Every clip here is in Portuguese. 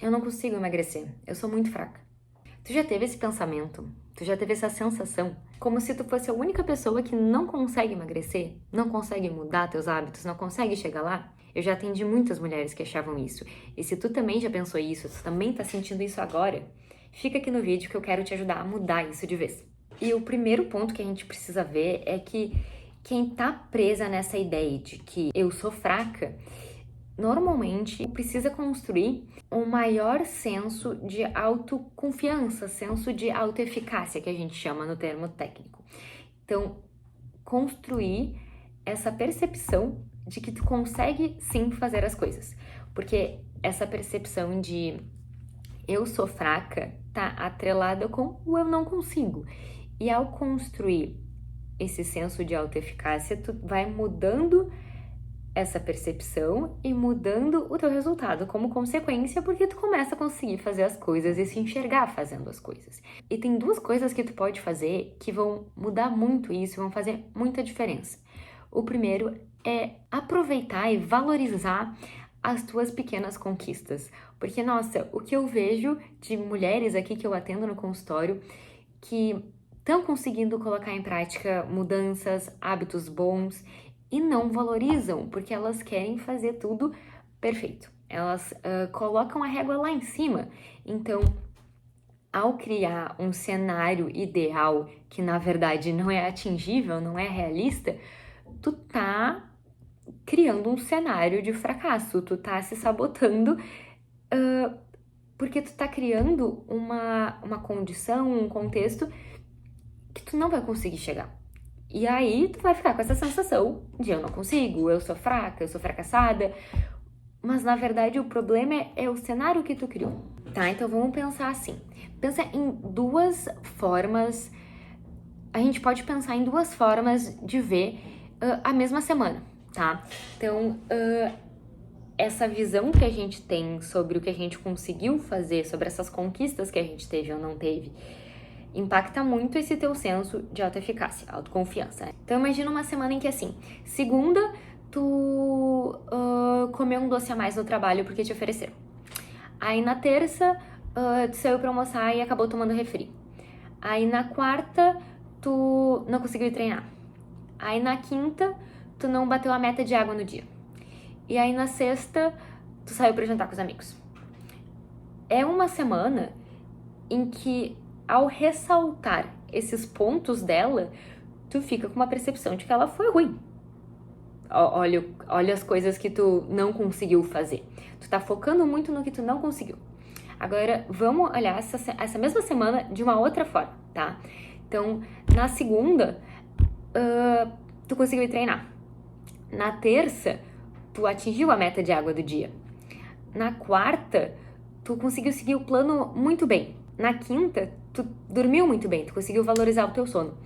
Eu não consigo emagrecer, eu sou muito fraca. Tu já teve esse pensamento? Tu já teve essa sensação? Como se tu fosse a única pessoa que não consegue emagrecer, não consegue mudar teus hábitos, não consegue chegar lá? Eu já atendi muitas mulheres que achavam isso. E se tu também já pensou isso, tu também tá sentindo isso agora, fica aqui no vídeo que eu quero te ajudar a mudar isso de vez. E o primeiro ponto que a gente precisa ver é que quem tá presa nessa ideia de que eu sou fraca, normalmente precisa construir um maior senso de autoconfiança, senso de autoeficácia, que a gente chama no termo técnico. Então, construir essa percepção de que tu consegue sim fazer as coisas. Porque essa percepção de eu sou fraca tá atrelada com o eu não consigo. E ao construir esse senso de autoeficácia, tu vai mudando essa percepção e mudando o teu resultado como consequência, porque tu começa a conseguir fazer as coisas e se enxergar fazendo as coisas. E tem duas coisas que tu pode fazer que vão mudar muito isso, vão fazer muita diferença. O primeiro é aproveitar e valorizar as tuas pequenas conquistas. Porque, nossa, o que eu vejo de mulheres aqui que eu atendo no consultório que estão conseguindo colocar em prática mudanças, hábitos bons e não valorizam, porque elas querem fazer tudo perfeito. Elas colocam a régua lá em cima. Então, ao criar um cenário ideal que na verdade não é atingível, não é realista, tu tá criando um cenário de fracasso, tu tá se sabotando porque tu tá criando uma condição, um contexto que tu não vai conseguir chegar. E aí tu vai ficar com essa sensação de eu não consigo, eu sou fraca, eu sou fracassada. Mas na verdade o problema é o cenário que tu criou, tá? Então vamos pensar assim. Pensa em duas formas. A gente pode pensar em duas formas de ver a mesma semana, tá? Então, essa visão que a gente tem sobre o que a gente conseguiu fazer, sobre essas conquistas que a gente teve ou não teve, impacta muito esse teu senso de autoeficácia, autoconfiança, né? Então imagina uma semana em que assim, segunda tu comeu um doce a mais no trabalho porque te ofereceram. Aí na terça tu saiu pra almoçar e acabou tomando refri. Aí na quarta tu não conseguiu treinar. Aí na quinta tu não bateu a meta de água no dia. E aí na sexta tu saiu pra jantar com os amigos. É uma semana em que, ao ressaltar esses pontos dela, tu fica com uma percepção de que ela foi ruim. Olha as coisas que tu não conseguiu fazer. Tu tá focando muito no que tu não conseguiu. Agora, vamos olhar essa mesma semana de uma outra forma, tá? Então, na segunda, tu conseguiu ir treinar. Na terça, tu atingiu a meta de água do dia. Na quarta, tu conseguiu seguir o plano muito bem. Na quinta, tu dormiu muito bem, tu conseguiu valorizar o teu sono.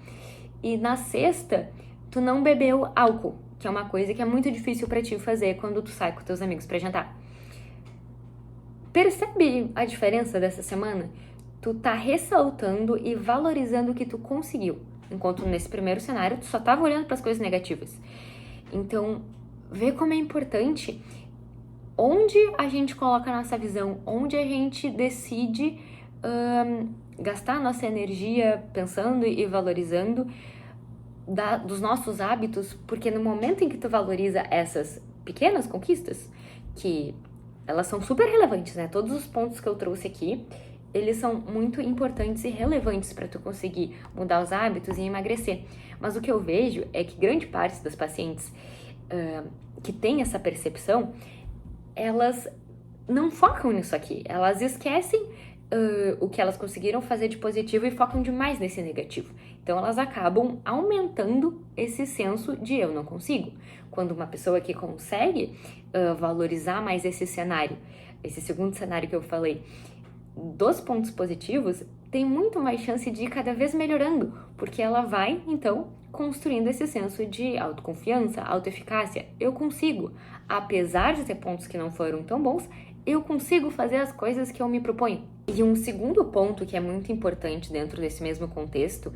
E na sexta, tu não bebeu álcool, que é uma coisa que é muito difícil pra ti fazer quando tu sai com teus amigos pra jantar. Percebe a diferença dessa semana? Tu tá ressaltando e valorizando o que tu conseguiu, enquanto nesse primeiro cenário tu só tava olhando para as coisas negativas. Então, vê como é importante onde a gente coloca a nossa visão, onde a gente decide gastar a nossa energia pensando e valorizando dos nossos hábitos, porque no momento em que tu valoriza essas pequenas conquistas, que elas são super relevantes, né? Todos os pontos que eu trouxe aqui, eles são muito importantes e relevantes para tu conseguir mudar os hábitos e emagrecer. Mas o que eu vejo é que grande parte das pacientes que tem essa percepção, elas não focam nisso aqui. Elas esquecem o que elas conseguiram fazer de positivo e focam demais nesse negativo. Então elas acabam aumentando esse senso de eu não consigo. Quando uma pessoa que consegue valorizar mais esse cenário, esse segundo cenário que eu falei, dos pontos positivos, tem muito mais chance de ir cada vez melhorando, porque ela vai, então, construindo esse senso de autoconfiança, autoeficácia. Eu consigo, apesar de ter pontos que não foram tão bons, eu consigo fazer as coisas que eu me proponho. E um segundo ponto que é muito importante dentro desse mesmo contexto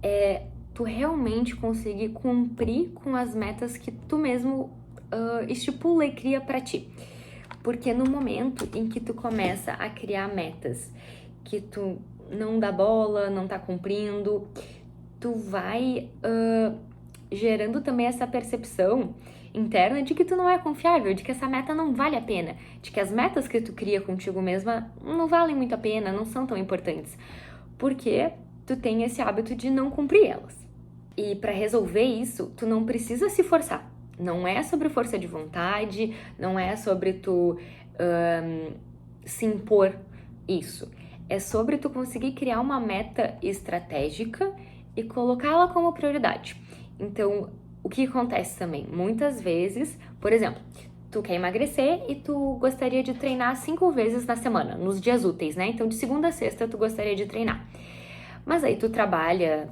é tu realmente conseguir cumprir com as metas que tu mesmo estipula e cria pra ti. Porque no momento em que tu começa a criar metas que tu não dá bola, não tá cumprindo, tu vai gerando também essa percepção interna de que tu não é confiável, de que essa meta não vale a pena, de que as metas que tu cria contigo mesma não valem muito a pena, não são tão importantes, porque tu tem esse hábito de não cumprir elas. E para resolver isso, tu não precisa se forçar. Não é sobre força de vontade, não é sobre tu se impor isso. É sobre tu conseguir criar uma meta estratégica e colocá-la como prioridade. Então, o que acontece também? Muitas vezes, por exemplo, tu quer emagrecer e tu gostaria de treinar 5 vezes na semana, nos dias úteis, né? Então, de segunda a sexta, tu gostaria de treinar. Mas aí tu trabalha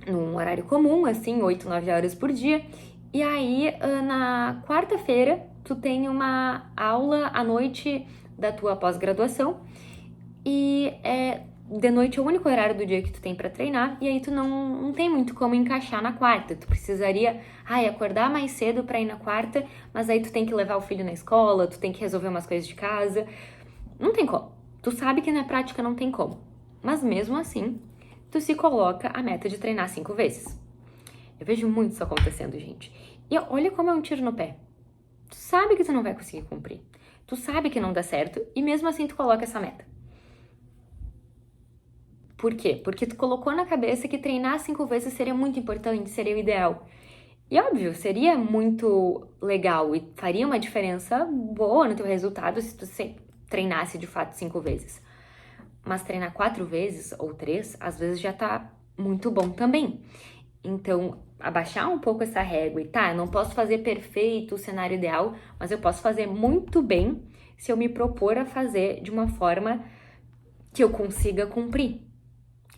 num horário comum, assim, 8, 9 horas por dia, e aí na quarta-feira tu tem uma aula à noite da tua pós-graduação e de noite é o único horário do dia que tu tem pra treinar, e aí tu não tem muito como encaixar na quarta. Tu precisaria, acordar mais cedo pra ir na quarta, mas aí tu tem que levar o filho na escola, tu tem que resolver umas coisas de casa. Não tem como. Tu sabe que na prática não tem como. Mas mesmo assim, tu se coloca a meta de treinar 5 vezes. Eu vejo muito isso acontecendo, gente. E olha como é um tiro no pé. Tu sabe que tu não vai conseguir cumprir. Tu sabe que não dá certo e mesmo assim tu coloca essa meta. Por quê? Porque tu colocou na cabeça que treinar 5 vezes seria muito importante, seria o ideal. E óbvio, seria muito legal e faria uma diferença boa no teu resultado se tu treinasse de fato 5 vezes. Mas treinar 4 vezes ou 3, às vezes já tá muito bom também. Então, abaixar um pouco essa régua e eu não posso fazer perfeito o cenário ideal, mas eu posso fazer muito bem se eu me propor a fazer de uma forma que eu consiga cumprir.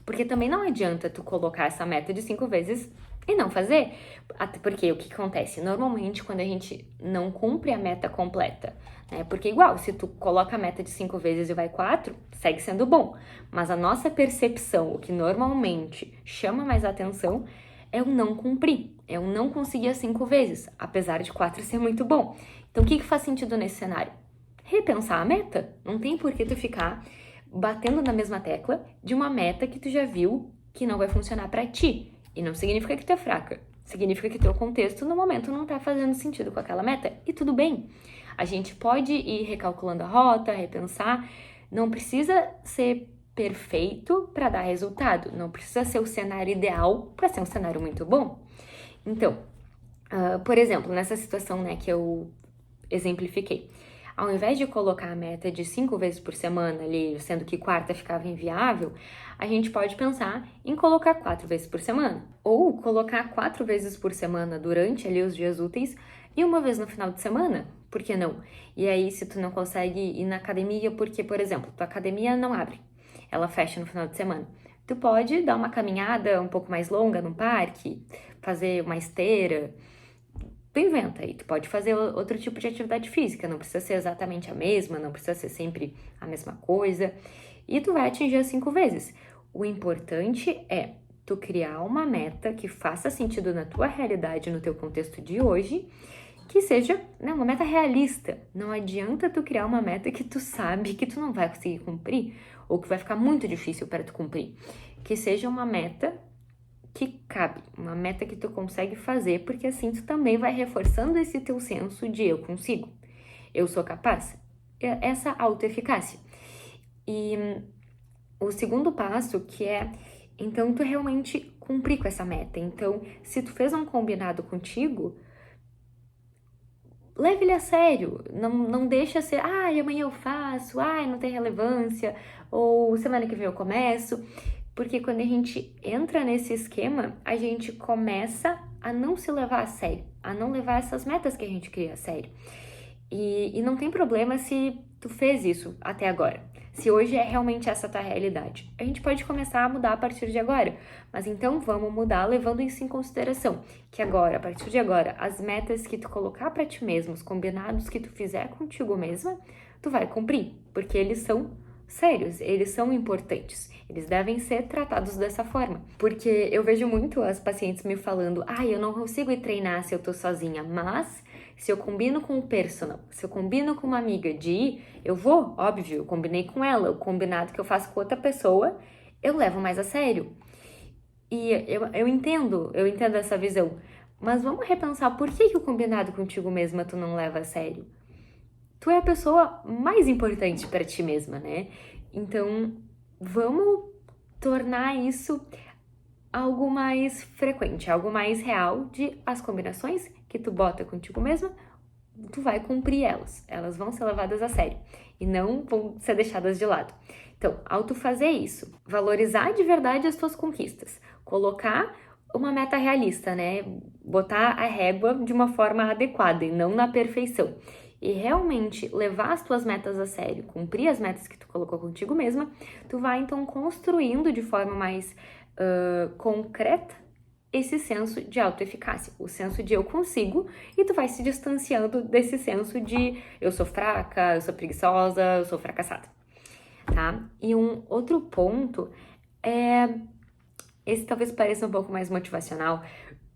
Porque também não adianta tu colocar essa meta de 5 vezes e não fazer. Até porque o que acontece? Normalmente, quando a gente não cumpre a meta completa, né? Porque igual, se tu coloca a meta de 5 vezes e vai 4, segue sendo bom. Mas a nossa percepção, o que normalmente chama mais atenção, é o não cumprir. É o não conseguir as 5 vezes, apesar de 4 ser muito bom. Então, o que faz sentido nesse cenário? Repensar a meta. Não tem por que tu ficar batendo na mesma tecla de uma meta que tu já viu que não vai funcionar pra ti. E não significa que tu é fraca. Significa que teu contexto no momento não tá fazendo sentido com aquela meta. E tudo bem. A gente pode ir recalculando a rota, repensar. Não precisa ser perfeito para dar resultado. Não precisa ser o cenário ideal para ser um cenário muito bom. Então, por exemplo, nessa situação, né, que eu exemplifiquei. Ao invés de colocar a meta de 5 vezes por semana ali, sendo que quarta ficava inviável, a gente pode pensar em colocar 4 vezes por semana. Ou colocar 4 vezes por semana durante ali os dias úteis e uma vez no final de semana. Por que não? E aí, se tu não consegue ir na academia porque, por exemplo, tua academia não abre, ela fecha no final de semana. Tu pode dar uma caminhada um pouco mais longa no parque, fazer uma esteira. Tu inventa aí, tu pode fazer outro tipo de atividade física, não precisa ser exatamente a mesma, não precisa ser sempre a mesma coisa, e tu vai atingir as 5 vezes. O importante é tu criar uma meta que faça sentido na tua realidade, no teu contexto de hoje, que seja, né, uma meta realista. Não adianta tu criar uma meta que tu sabe que tu não vai conseguir cumprir, ou que vai ficar muito difícil para tu cumprir. Que seja uma meta que cabe, uma meta que tu consegue fazer, porque assim tu também vai reforçando esse teu senso de eu consigo, eu sou capaz, essa autoeficácia. E o segundo passo que é, então tu realmente cumprir com essa meta. Então, se tu fez um combinado contigo, leve ele a sério, não deixa ser, amanhã eu faço, não tem relevância, ou semana que vem eu começo. Porque quando a gente entra nesse esquema, a gente começa a não se levar a sério, a não levar essas metas que a gente cria a sério. E não tem problema se tu fez isso até agora, se hoje é realmente essa tua realidade. A gente pode começar a mudar a partir de agora, mas então vamos mudar levando isso em consideração, que agora, a partir de agora, as metas que tu colocar pra ti mesmo, os combinados que tu fizer contigo mesma, tu vai cumprir, porque eles são sérios, eles são importantes, eles devem ser tratados dessa forma. Porque eu vejo muito as pacientes me falando, eu não consigo ir treinar se eu tô sozinha, mas Se eu combino com o personal, se eu combino com uma amiga de ir, eu vou, óbvio, eu combinei com ela, o combinado que eu faço com outra pessoa, eu levo mais a sério. E eu entendo essa visão, mas vamos repensar por que o combinado contigo mesma tu não leva a sério? Tu é a pessoa mais importante para ti mesma, né? Então, vamos tornar isso algo mais frequente, algo mais real de as combinações que tu bota contigo mesma, tu vai cumprir elas. Elas vão ser levadas a sério e não vão ser deixadas de lado. Então, ao tu fazer isso, valorizar de verdade as tuas conquistas, colocar uma meta realista, né? Botar a régua de uma forma adequada e não na perfeição. E realmente levar as tuas metas a sério, cumprir as metas que tu colocou contigo mesma, tu vai então construindo de forma mais concreta esse senso de autoeficácia, o senso de eu consigo, e tu vai se distanciando desse senso de eu sou fraca, eu sou preguiçosa, eu sou fracassada, tá? E um outro ponto esse talvez pareça um pouco mais motivacional,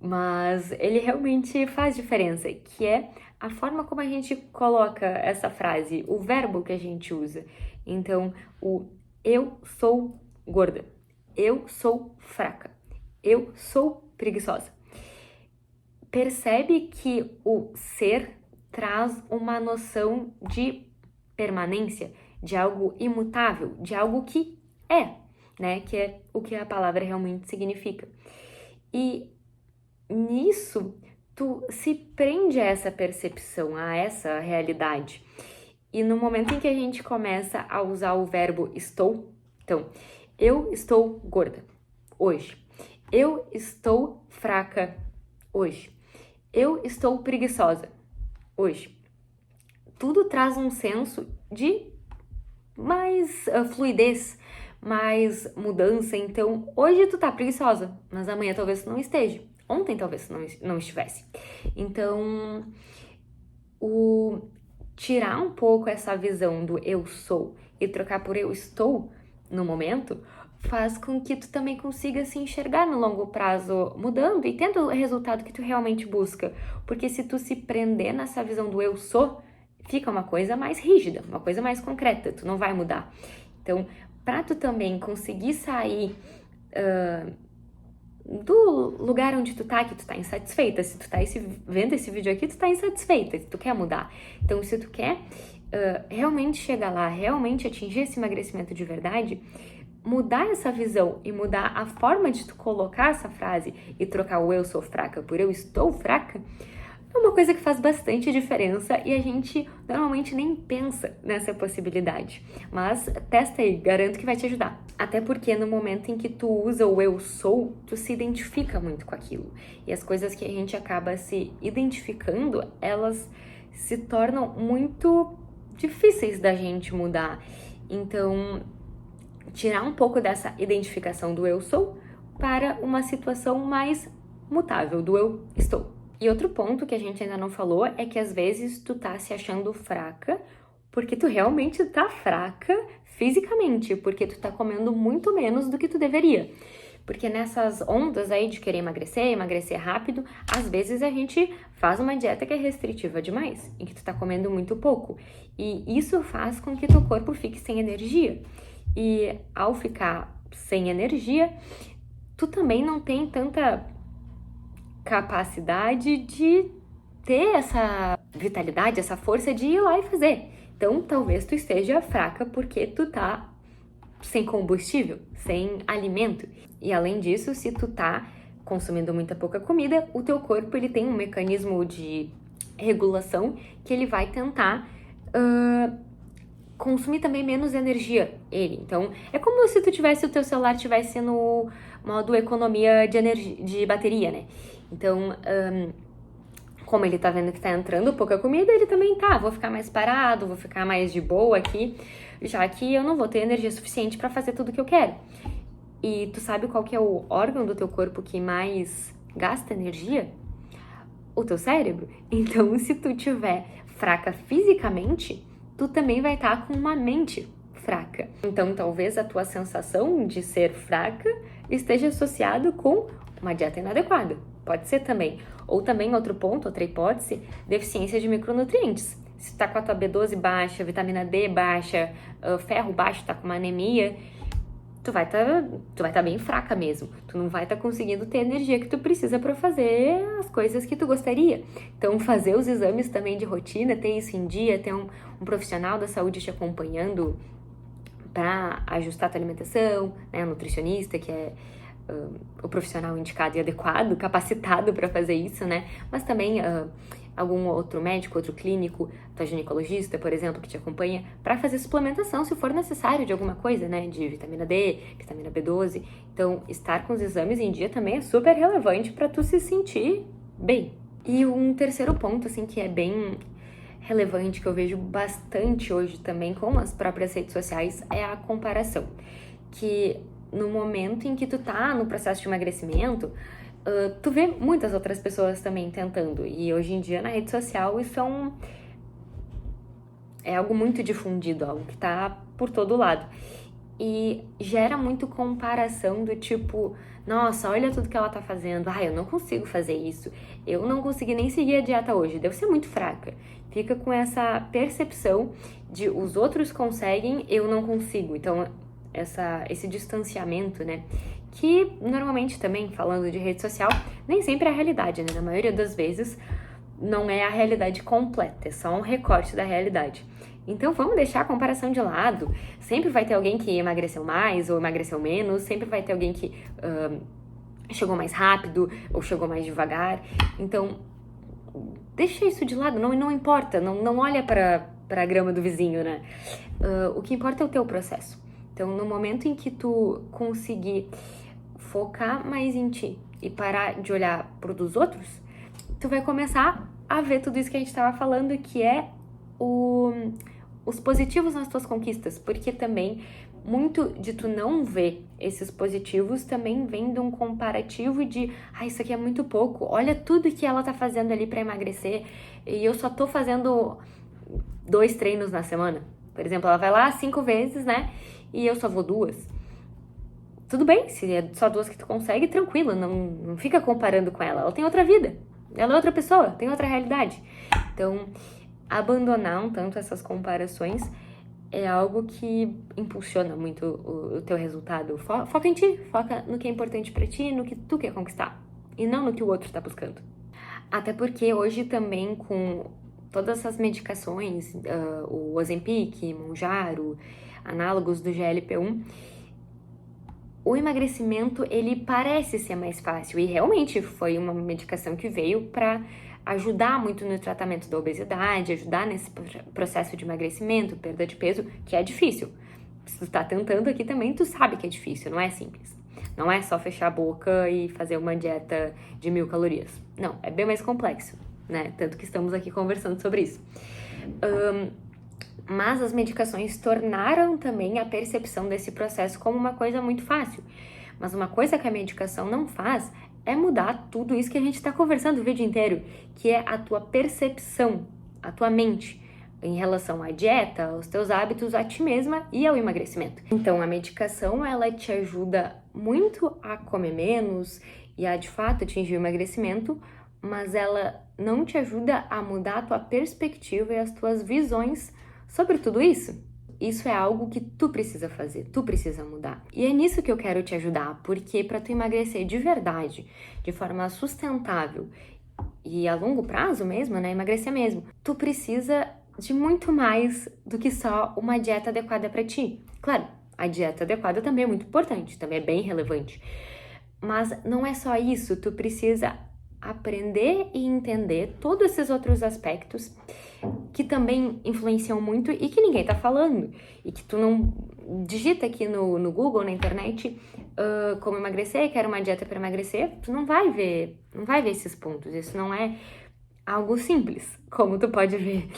mas ele realmente faz diferença, que é a forma como a gente coloca essa frase, o verbo que a gente usa. Então, o eu sou gorda, eu sou fraca, eu sou preguiçosa. Percebe que o ser traz uma noção de permanência, de algo imutável, de algo que é, né? Que é o que a palavra realmente significa. E nisso, tu se prende a essa percepção, a essa realidade. E no momento em que a gente começa a usar o verbo estou, então, eu estou gorda hoje. Eu estou fraca hoje. Eu estou preguiçosa hoje. Tudo traz um senso de mais fluidez, mais mudança. Então, hoje tu tá preguiçosa, mas amanhã talvez tu não esteja. Ontem talvez tu não estivesse. Então, tirar um pouco essa visão do eu sou e trocar por eu estou no momento faz com que tu também consiga se enxergar no longo prazo mudando e tendo o resultado que tu realmente busca. Porque se tu se prender nessa visão do eu sou, fica uma coisa mais rígida, uma coisa mais concreta, tu não vai mudar. Então, para tu também conseguir sair do lugar onde tu tá, que tu tá insatisfeita, se tu tá vendo esse vídeo aqui, tu tá insatisfeita, se tu quer mudar. Então, se tu quer realmente chegar lá, realmente atingir esse emagrecimento de verdade, mudar essa visão e mudar a forma de tu colocar essa frase e trocar o eu sou fraca por eu estou fraca, é uma coisa que faz bastante diferença e a gente normalmente nem pensa nessa possibilidade. Mas testa aí, garanto que vai te ajudar. Até porque no momento em que tu usa o eu sou, tu se identifica muito com aquilo. E as coisas que a gente acaba se identificando, elas se tornam muito difíceis da gente mudar. Então, tirar um pouco dessa identificação do eu sou para uma situação mais mutável, do eu estou. E outro ponto que a gente ainda não falou é que às vezes tu tá se achando fraca porque tu realmente tá fraca fisicamente, porque tu tá comendo muito menos do que tu deveria. Porque nessas ondas aí de querer emagrecer rápido, às vezes a gente faz uma dieta que é restritiva demais, em que tu tá comendo muito pouco. E isso faz com que teu corpo fique sem energia. E ao ficar sem energia, tu também não tem tanta capacidade de ter essa vitalidade, essa força de ir lá e fazer. Então, talvez tu esteja fraca porque tu tá sem combustível, sem alimento. E além disso, se tu tá consumindo muita pouca comida, o teu corpo ele tem um mecanismo de regulação que ele vai tentar consumir também menos energia, ele. Então, é como se o teu celular tivesse no modo economia de energia, de bateria, né? Então, como ele tá vendo que tá entrando pouca comida, ele também vou ficar mais parado, vou ficar mais de boa aqui, já que eu não vou ter energia suficiente para fazer tudo que eu quero. E tu sabe qual que é o órgão do teu corpo que mais gasta energia? O teu cérebro. Então, se tu tiver fraca fisicamente, tu também vai estar com uma mente fraca. Então, talvez a tua sensação de ser fraca esteja associado com uma dieta inadequada. Pode ser também. Ou também, outro ponto, outra hipótese, deficiência de micronutrientes. Se tu tá com a tua B12 baixa, vitamina D baixa, ferro baixo, tá com uma anemia, tu vai tá bem fraca mesmo. Tu não vai estar conseguindo ter a energia que tu precisa para fazer as coisas que tu gostaria. Então, fazer os exames também de rotina, ter isso em dia, ter um profissional da saúde te acompanhando para ajustar a tua alimentação, né? Um nutricionista, que é o profissional indicado e adequado, capacitado para fazer isso, né? Mas também algum outro médico, outro clínico, tua ginecologista, por exemplo, que te acompanha, para fazer suplementação, se for necessário, de alguma coisa, né? De vitamina D, vitamina B12. Então, estar com os exames em dia também é super relevante para tu se sentir bem. E um terceiro ponto, assim, que é bem relevante, que eu vejo bastante hoje também com as próprias redes sociais, é a comparação. Que no momento em que tu tá no processo de emagrecimento, tu vê muitas outras pessoas também tentando. E hoje em dia, na rede social, isso é algo muito difundido, algo que tá por todo lado. E gera muito comparação do tipo, nossa, olha tudo que ela tá fazendo. Eu não consigo fazer isso. Eu não consegui nem seguir a dieta hoje. Devo ser muito fraca. Fica com essa percepção de os outros conseguem, eu não consigo. Então, esse distanciamento, né? Que normalmente também, falando de rede social, nem sempre é a realidade, né? Na maioria das vezes, não é a realidade completa, é só um recorte da realidade. Então, vamos deixar a comparação de lado. Sempre vai ter alguém que emagreceu mais ou emagreceu menos, sempre vai ter alguém que chegou mais rápido ou chegou mais devagar. Então, deixa isso de lado, não importa, não olha para a grama do vizinho, né? O que importa é o teu processo. Então, no momento em que tu conseguir focar mais em ti e parar de olhar pro dos outros, tu vai começar a ver tudo isso que a gente estava falando, que é os positivos nas tuas conquistas, porque também muito de tu não ver esses positivos também vem de um comparativo de isso aqui é muito pouco, olha tudo que ela tá fazendo ali para emagrecer e eu só tô fazendo 2 treinos na semana. Por exemplo, ela vai lá 5 vezes, né? E eu só vou 2. Tudo bem, se é só 2 que tu consegue, tranquilo, não fica comparando com ela. Ela tem outra vida, ela é outra pessoa, tem outra realidade. Então, abandonar um tanto essas comparações é algo que impulsiona muito o teu resultado. Foca em ti, foca no que é importante pra ti, no que tu quer conquistar, e não no que o outro tá buscando. Até porque hoje também com todas essas medicações, o Ozempic, Mounjaro, análogos do GLP-1, o emagrecimento, ele parece ser mais fácil. E realmente foi uma medicação que veio para ajudar muito no tratamento da obesidade, ajudar nesse processo de emagrecimento, perda de peso, que é difícil. Se tu tá tentando aqui também, tu sabe que é difícil, não é simples. Não é só fechar a boca e fazer uma dieta de 1000 calorias. Não, é bem mais complexo, né? Tanto que estamos aqui conversando sobre isso. Mas as medicações tornaram também a percepção desse processo como uma coisa muito fácil. Mas uma coisa que a medicação não faz é mudar tudo isso que a gente está conversando o vídeo inteiro, que é a tua percepção, a tua mente, em relação à dieta, aos teus hábitos, a ti mesma e ao emagrecimento. Então, a medicação, ela te ajuda muito a comer menos e a, de fato, atingir o emagrecimento, mas ela não te ajuda a mudar a tua perspectiva e as tuas visões sobre tudo isso. Isso é algo que tu precisa fazer, tu precisa mudar. E é nisso que eu quero te ajudar, porque para tu emagrecer de verdade, de forma sustentável e a longo prazo mesmo, né, emagrecer mesmo, tu precisa de muito mais do que só uma dieta adequada para ti. Claro, a dieta adequada também é muito importante, também é bem relevante. Mas não é só isso, tu precisa aprender e entender todos esses outros aspectos que também influenciam muito e que ninguém tá falando. E que tu não digita aqui no Google, na internet, como emagrecer, quero uma dieta para emagrecer, tu não vai ver esses pontos. Isso não é algo simples, como tu pode ver.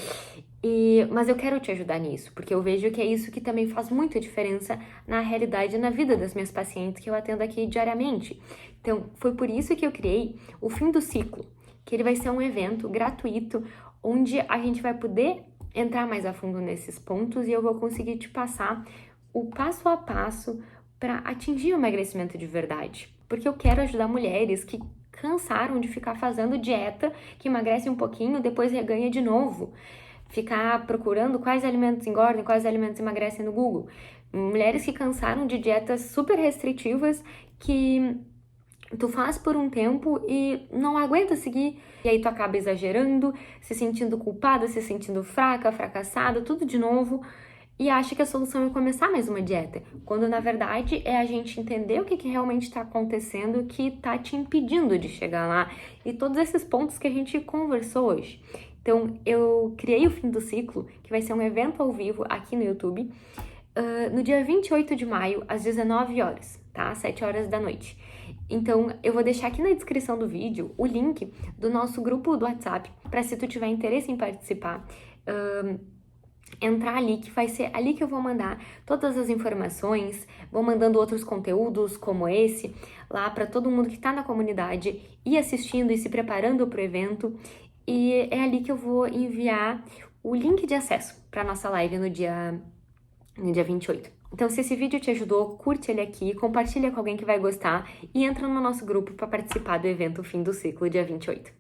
Mas eu quero te ajudar nisso, porque eu vejo que é isso que também faz muita diferença na realidade e na vida das minhas pacientes que eu atendo aqui diariamente. Então, foi por isso que eu criei o Fim do Ciclo, que ele vai ser um evento gratuito, onde a gente vai poder entrar mais a fundo nesses pontos e eu vou conseguir te passar o passo a passo para atingir o emagrecimento de verdade. Porque eu quero ajudar mulheres que cansaram de ficar fazendo dieta, que emagrece um pouquinho, depois reganha de novo. Ficar procurando quais alimentos engordam, quais alimentos emagrecem no Google. Mulheres que cansaram de dietas super restritivas que tu faz por um tempo e não aguenta seguir. E aí tu acaba exagerando, se sentindo culpada, se sentindo fraca, fracassada, tudo de novo. E acha que a solução é começar mais uma dieta. Quando na verdade é a gente entender o que realmente está acontecendo que está te impedindo de chegar lá. E todos esses pontos que a gente conversou hoje. Então eu criei o Fim do Ciclo, que vai ser um evento ao vivo aqui no YouTube, no dia 28 de maio, às 19 horas, tá? 7 horas da noite. Então, eu vou deixar aqui na descrição do vídeo o link do nosso grupo do WhatsApp, para se tu tiver interesse em participar, entrar ali, que vai ser ali que eu vou mandar todas as informações, vou mandando outros conteúdos como esse, lá para todo mundo que tá na comunidade ir assistindo e se preparando para o evento, e é ali que eu vou enviar o link de acesso para nossa live no dia 28. Então, se esse vídeo te ajudou, curte ele aqui, compartilha com alguém que vai gostar e entra no nosso grupo para participar do evento Fim do Ciclo, dia 28.